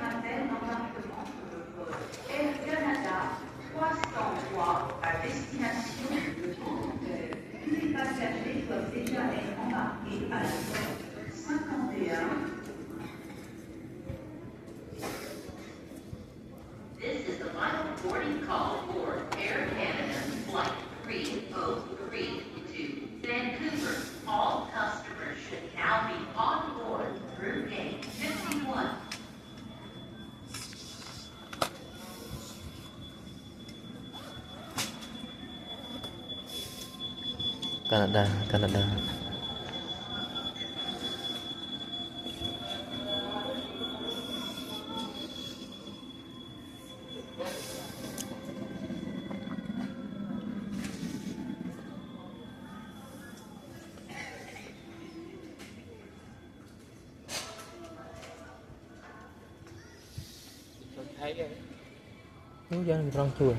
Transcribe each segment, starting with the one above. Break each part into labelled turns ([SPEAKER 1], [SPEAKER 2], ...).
[SPEAKER 1] vingtaine d'embarquements Air Canada 303 à destination de Nanterre. Tous les passagers doivent déjà être embarqués à la porte 51. This is the final boarding call for Air Canada Flight 303 to Vancouver. All customers should now be on board through gate 51.
[SPEAKER 2] Canada, Canada. Hướng dẫn rong chuồn.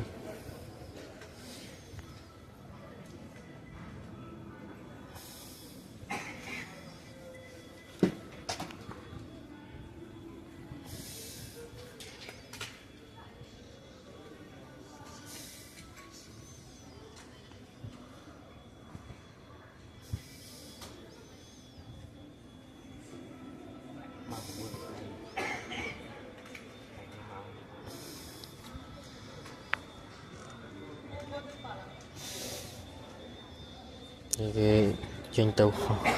[SPEAKER 2] Cái trên tàu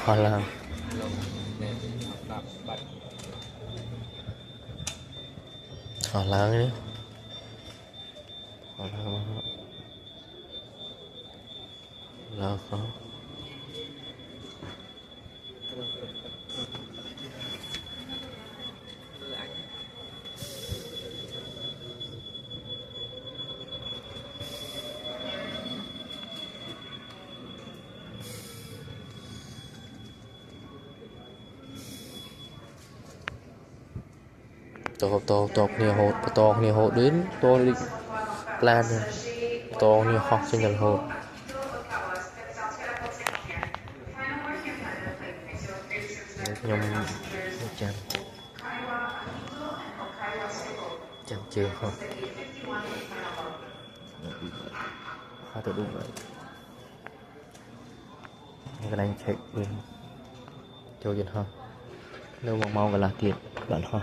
[SPEAKER 2] Hoa Lan Hoa Lan đấy Hoa Lan là có to nhiều hộ đến to đi plan to nhiều học sinh nhật hộ nhom chăm chăm chưa không hai tự đúng vậy cái này check đi cho dân hơn đâu mà mau và là tiền bạn ho